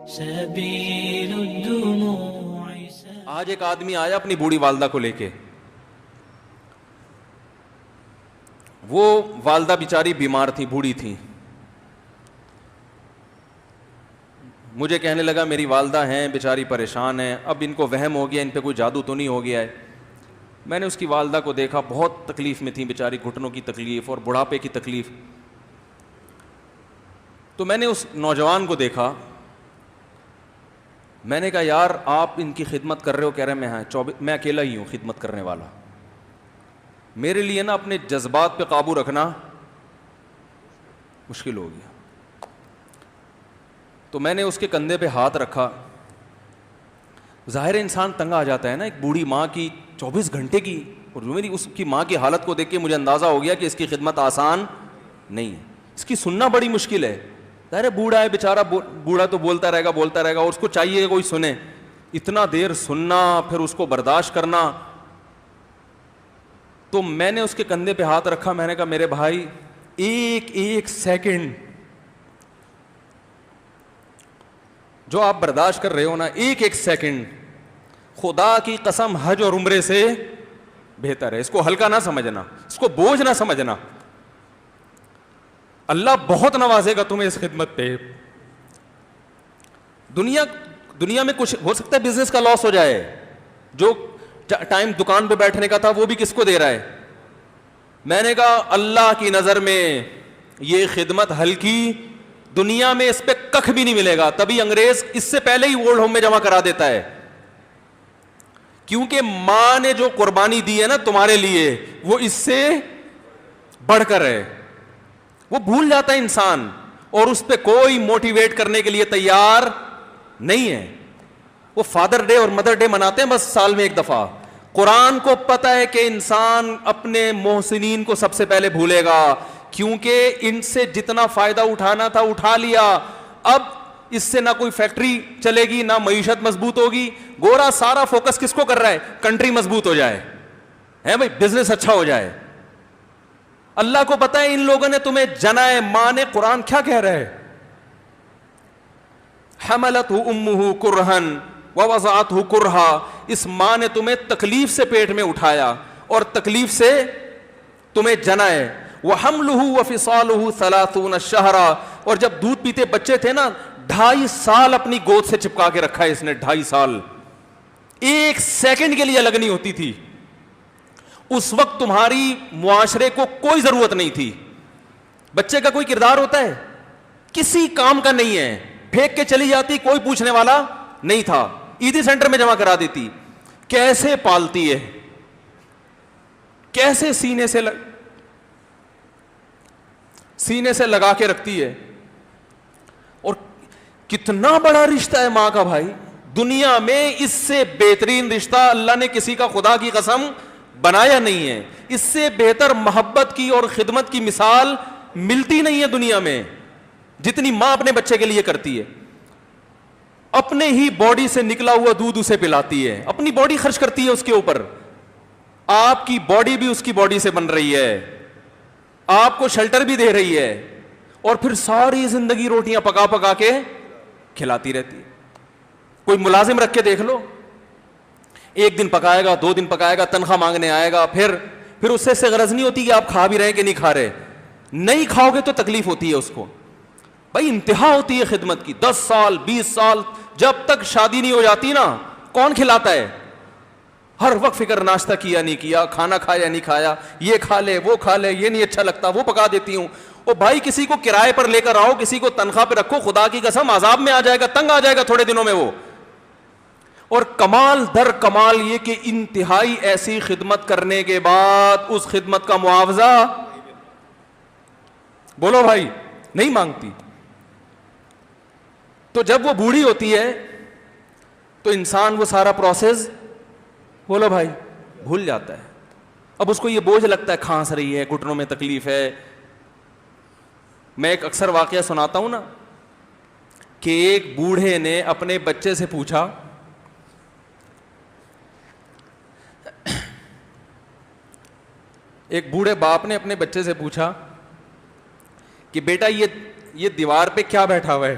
سبيل الدموع. آج ایک آدمی آیا اپنی بوڑھی والدہ کو لے کے. وہ والدہ بیچاری بیمار تھی, بوڑھی تھی. مجھے کہنے لگا میری والدہ ہیں بیچاری پریشان ہیں, اب ان کو وہم ہو گیا, ان پہ کوئی جادو تو نہیں ہو گیا ہے. میں نے اس کی والدہ کو دیکھا, بہت تکلیف میں تھی بیچاری, گھٹنوں کی تکلیف اور بڑھاپے کی تکلیف. تو میں نے اس نوجوان کو دیکھا, میں نے کہا یار آپ ان کی خدمت کر رہے ہو؟ کہہ رہے میں اکیلا ہی ہوں خدمت کرنے والا. میرے لیے نا اپنے جذبات پہ قابو رکھنا مشکل ہو گیا. تو میں نے اس کے کندھے پہ ہاتھ رکھا. ظاہر انسان تنگ آ جاتا ہے نا, ایک بوڑھی ماں کی 24 گھنٹے کی, اور میری اس کی ماں کی حالت کو دیکھ کے مجھے اندازہ ہو گیا کہ اس کی خدمت آسان نہیں ہے, اس کی سننا بڑی مشکل ہے. ظاہر ہے بوڑھا ہے بیچارہ, بوڑھا تو بولتا رہے گا, اور اس کو چاہیے کہ کوئی سنے. اتنا دیر سننا, پھر اس کو برداشت کرنا. تو میں نے اس کے کندھے پہ ہاتھ رکھا, میں نے کہا میرے بھائی ایک سیکنڈ جو آپ برداشت کر رہے ہو نا, ایک سیکنڈ خدا کی قسم حج اور عمرے سے بہتر ہے. اس کو ہلکا نہ سمجھنا, اس کو بوجھ نہ سمجھنا. اللہ بہت نوازے گا تمہیں اس خدمت پہ. دنیا میں کچھ ہو سکتا ہے بزنس کا لاس ہو جائے, جو ٹائم دکان پہ بیٹھنے کا تھا وہ بھی کس کو دے رہا ہے. میں نے کہا اللہ کی نظر میں یہ خدمت ہلکی, دنیا میں اس پہ ککھ بھی نہیں ملے گا. تبھی انگریز اس سے پہلے ہی اولڈ ہوم میں جمع کرا دیتا ہے, کیونکہ ماں نے جو قربانی دی ہے نا تمہارے لیے وہ اس سے بڑھ کر ہے. وہ بھول جاتا ہے انسان, اور اس پہ کوئی موٹیویٹ کرنے کے لیے تیار نہیں ہے. وہ فادر ڈے اور مدر ڈے مناتے ہیں بس سال میں ایک دفعہ. قرآن کو پتا ہے کہ انسان اپنے محسنین کو سب سے پہلے بھولے گا, کیونکہ ان سے جتنا فائدہ اٹھانا تھا اٹھا لیا. اب اس سے نہ کوئی فیکٹری چلے گی, نہ معیشت مضبوط ہوگی. گورا سارا فوکس کس کو کر رہا ہے؟ کنٹری مضبوط ہو جائے, ہے بھائی, بزنس اچھا ہو جائے. اللہ کو پتا ہے ان لوگوں نے تمہیں جنا ہے. ماں نے, قرآن کیا کہہ رہا ہے؟ حملتہ امہ کرہن ووضعتہ کرہا. اس ماں نے تمہیں تکلیف سے پیٹ میں اٹھایا اور تکلیف سے تمہیں جنا ہے. وحملہ وفصالہ 30 شہرا. اور جب دودھ پیتے بچے تھے نا, 2.5 سال اپنی گود سے چپکا کے رکھا ہے اس نے. 2.5 سال, ایک سیکنڈ کے لیے الگ نہیں ہوتی تھی. اس وقت تمہاری معاشرے کو کوئی ضرورت نہیں تھی. بچے کا کوئی کردار ہوتا ہے؟ کسی کام کا نہیں ہے. پھینک کے چلی جاتی, کوئی پوچھنے والا نہیں تھا. عیدی سینٹر میں جمع کرا دیتی. کیسے پالتی ہے, کیسے سینے سے لگا کے رکھتی ہے. اور کتنا بڑا رشتہ ہے ماں کا بھائی. دنیا میں اس سے بہترین رشتہ اللہ نے کسی کا خدا کی قسم بنایا نہیں ہے. اس سے بہتر محبت کی اور خدمت کی مثال ملتی نہیں ہے دنیا میں, جتنی ماں اپنے بچے کے لیے کرتی ہے. اپنے ہی باڈی سے نکلا ہوا دودھ اسے پلاتی ہے, اپنی باڈی خرچ کرتی ہے اس کے اوپر. آپ کی باڈی بھی اس کی باڈی سے بن رہی ہے, آپ کو شیلٹر بھی دے رہی ہے, اور پھر ساری زندگی روٹیاں پکا پکا کے کھلاتی رہتی ہے. کوئی ملازم رکھ کے دیکھ لو, 1 دن پکائے گا, 2 دن پکائے گا, تنخواہ مانگنے آئے گا. پھر اس سے غرض نہیں ہوتی کہ آپ کھا بھی رہے ہیں کہ نہیں کھا رہے. نہیں کھاؤ گے تو تکلیف ہوتی ہے اس کو. بھائی انتہا ہوتی ہے خدمت کی. 10 سال 20 سال, جب تک شادی نہیں ہو جاتی نا, کون کھلاتا ہے؟ ہر وقت فکر, ناشتہ کیا نہیں کیا, کھانا کھایا نہیں کھایا, یہ کھا لے وہ کھا لے, یہ نہیں اچھا لگتا وہ پکا دیتی ہوں. او بھائی کسی کو کرائے پر لے کر آؤ, کسی کو تنخواہ پہ رکھو, خدا کی قسم عذاب میں آ جائے گا, تنگ آ جائے گا تھوڑے دنوں میں وہ. اور کمال در کمال یہ کہ انتہائی ایسی خدمت کرنے کے بعد اس خدمت کا معاوضہ, بولو بھائی, نہیں مانگتی. تو جب وہ بوڑھی ہوتی ہے تو انسان وہ سارا پروسیس, بولو بھائی, بھول جاتا ہے. اب اس کو یہ بوجھ لگتا ہے, کھانس رہی ہے, گھٹنوں میں تکلیف ہے. میں ایک اکثر واقعہ سناتا ہوں نا, کہ ایک بوڑھے نے اپنے بچے سے پوچھا, ایک بوڑھے باپ نے اپنے بچے سے پوچھا کہ بیٹا یہ دیوار پہ کیا بیٹھا ہوا ہے؟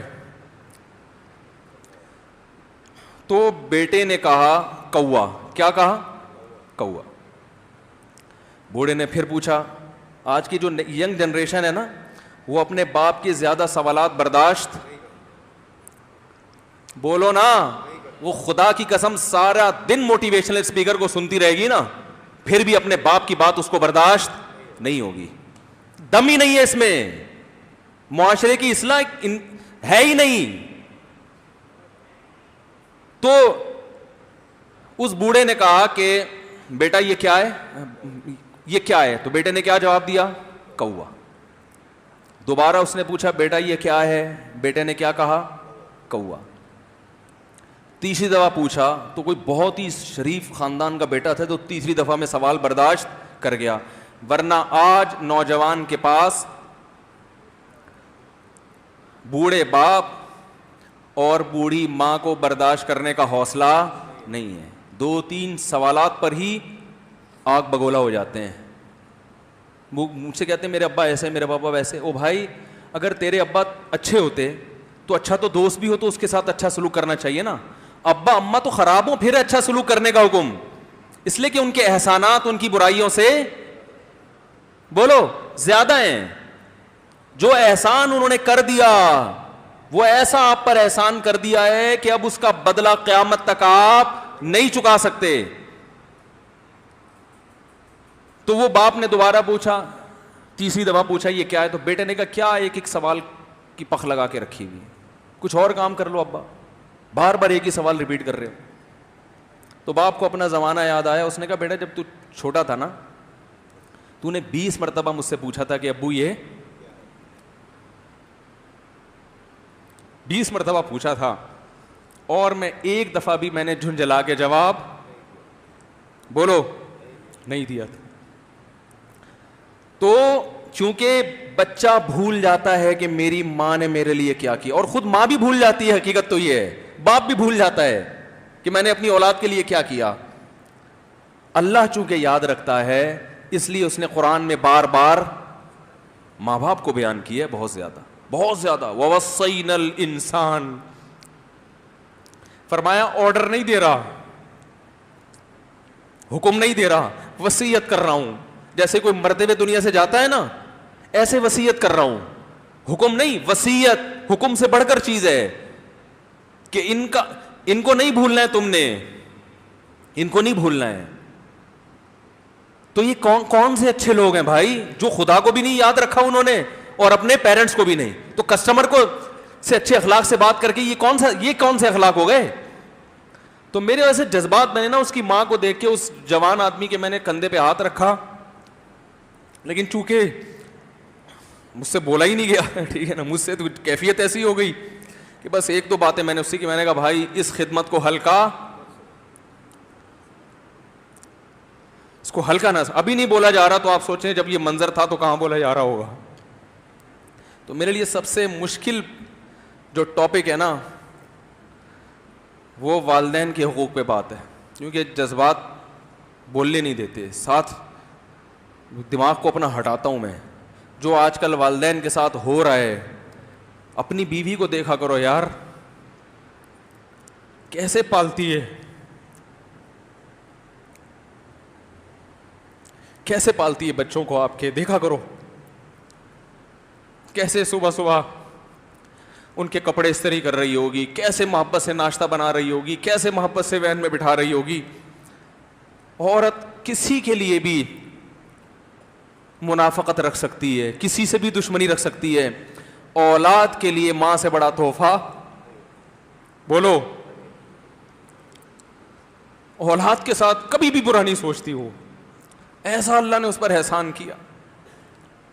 تو بیٹے نے کہا کوا. کیا کہا؟ کوا. بوڑھے نے پھر پوچھا. آج کی جو ینگ جنریشن ہے نا, وہ اپنے باپ کے زیادہ سوالات برداشت, بولو نا, وہ خدا کی قسم سارا دن موٹیویشنل اسپیکر کو سنتی رہے گی نا, پھر بھی اپنے باپ کی بات اس کو برداشت نہیں ہوگی. دم ہی نہیں ہے اس میں, معاشرے کی اصلاح ہے ہی نہیں. تو اس بوڑھے نے کہا کہ بیٹا یہ کیا ہے, یہ کیا ہے؟ تو بیٹے نے کیا جواب دیا؟ کوا. دوبارہ اس نے پوچھا بیٹا یہ کیا ہے؟ بیٹے نے کیا کہا؟ کوا. تیسری دفعہ پوچھا تو کوئی بہت ہی شریف خاندان کا بیٹا تھا, تو تیسری دفعہ میں سوال برداشت کر گیا. ورنہ آج نوجوان کے پاس بوڑھے باپ اور بوڑھی ماں کو برداشت کرنے کا حوصلہ نہیں ہے. 2-3 سوالات پر ہی آگ بگولا ہو جاتے ہیں. وہ مجھ سے کہتے ہیں میرے ابا ایسے, میرے پاپا ویسے. او بھائی, اگر تیرے ابا اچھے ہوتے تو اچھا تو دوست بھی ہو تو اس کے ساتھ اچھا سلوک کرنا چاہیے نا. ابا اما تو خراب ہوں پھر اچھا سلوک کرنے کا حکم, اس لیے کہ ان کے احسانات ان کی برائیوں سے بولو زیادہ ہیں. جو احسان انہوں نے کر دیا وہ ایسا آپ پر احسان کر دیا ہے کہ اب اس کا بدلہ قیامت تک آپ نہیں چکا سکتے. تو وہ باپ نے دوبارہ پوچھا, تیسری دفعہ پوچھا یہ کیا ہے؟ تو بیٹے نے کہا کیا ایک ایک سوال کی پخ لگا کے رکھی ہوئی, کچھ اور کام کر لو ابا, بار بار ایک ہی سوال ریپیٹ کر رہے ہو. تو باپ کو اپنا زمانہ یاد آیا. اس نے کہا بیٹا جب تو چھوٹا تھا نا, تو نے 20 مرتبہ مجھ سے پوچھا تھا کہ ابو یہ 20 مرتبہ پوچھا تھا, اور میں ایک دفعہ بھی میں نے جھنجھلا کے جواب بولو نہیں دیا تھا. تو چونکہ بچہ بھول جاتا ہے کہ میری ماں نے میرے لیے کیا کیا, اور خود ماں بھی بھول جاتی ہے, حقیقت تو یہ ہے, باپ بھی بھول جاتا ہے کہ میں نے اپنی اولاد کے لیے کیا کیا. اللہ چونکہ یاد رکھتا ہے اس لیے اس نے قرآن میں بار بار ماں باپ کو بیان کیا ہے, بہت زیادہ بہت زیادہ. وَوَصَّيْنَا الْإِنسَانَ, فرمایا آرڈر نہیں دے رہا, حکم نہیں دے رہا, وصیت کر رہا ہوں. جیسے کوئی مرتے ہوئے دنیا سے جاتا ہے نا, ایسے وصیت کر رہا ہوں, حکم نہیں. وصیت حکم سے بڑھ کر چیز ہے کہ ان کو نہیں بھولنا ہے, تم نے ان کو نہیں بھولنا ہے. تو یہ کون سے اچھے لوگ ہیں بھائی, جو خدا کو بھی نہیں یاد رکھا انہوں نے اور اپنے پیرنٹس کو بھی نہیں. تو کسٹمر کو سے اچھے اخلاق سے بات کر کے یہ کون سے اخلاق ہو گئے. تو میرے ویسے جذبات میں نے نا اس کی ماں کو دیکھ کے, اس جوان آدمی کے میں نے کندھے پہ ہاتھ رکھا, لیکن چونکہ مجھ سے بولا ہی نہیں گیا, ٹھیک ہے نا, مجھ سے تو کیفیت ایسی ہو گئی کہ بس 1-2 باتیں میں نے اس سے کی. میں نے کہا بھائی اس خدمت کو ہلکا, اس کو ہلکا نہ, ابھی نہیں بولا جا رہا تو آپ سوچیں جب یہ منظر تھا تو کہاں بولا جا رہا ہوگا. تو میرے لیے سب سے مشکل جو ٹاپک ہے نا وہ والدین کے حقوق پہ بات ہے, کیونکہ جذبات بولنے نہیں دیتے. ساتھ دماغ کو اپنا ہٹاتا ہوں میں. جو آج کل والدین کے ساتھ ہو رہا ہے, اپنی بیوی کو دیکھا کرو یار, کیسے پالتی ہے, کیسے پالتی ہے بچوں کو آپ کے, دیکھا کرو کیسے صبح صبح ان کے کپڑے استری کر رہی ہوگی, کیسے محبت سے ناشتہ بنا رہی ہوگی, کیسے محبت سے وین میں بٹھا رہی ہوگی. عورت کسی کے لیے بھی منافقت رکھ سکتی ہے, کسی سے بھی دشمنی رکھ سکتی ہے. اولاد کے لیے ماں سے بڑا تحفہ بولو, اولاد کے ساتھ کبھی بھی برا نہیں سوچتی ہو. ایسا اللہ نے اس پر احسان کیا,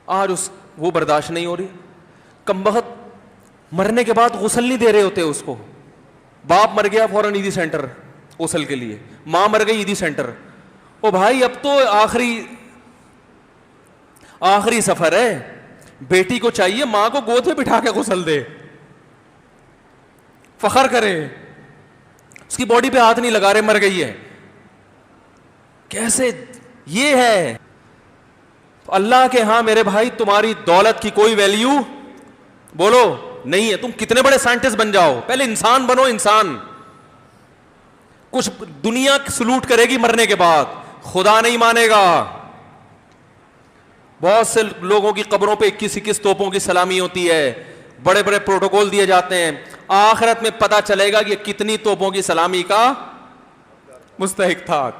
آج وہ برداشت نہیں ہو رہی. کمبخت مرنے کے بعد غسل نہیں دے رہے ہوتے اس کو. باپ مر گیا فوراً عیدی سینٹر غسل کے لیے, ماں مر گئی عیدی سینٹر. او بھائی اب تو آخری سفر ہے, بیٹی کو چاہیے ماں کو گود میں بٹھا کے غسل دے, فخر کرے, اس کی باڈی پہ ہاتھ نہیں لگا رہے, مر گئی ہے. کیسے یہ ہے اللہ کے ہاں میرے بھائی, تمہاری دولت کی کوئی ویلیو بولو نہیں ہے. تم کتنے بڑے سائنٹسٹ بن جاؤ, پہلے انسان بنو. انسان کچھ دنیا سلوٹ کرے گی مرنے کے بعد, خدا نہیں مانے گا. بہت سے لوگوں کی قبروں پہ 21 توپوں کی سلامی ہوتی ہے, بڑے بڑے پروٹوکول دیے جاتے ہیں, آخرت میں پتہ چلے گا کہ کتنی توپوں کی سلامی کا مستحق تھا.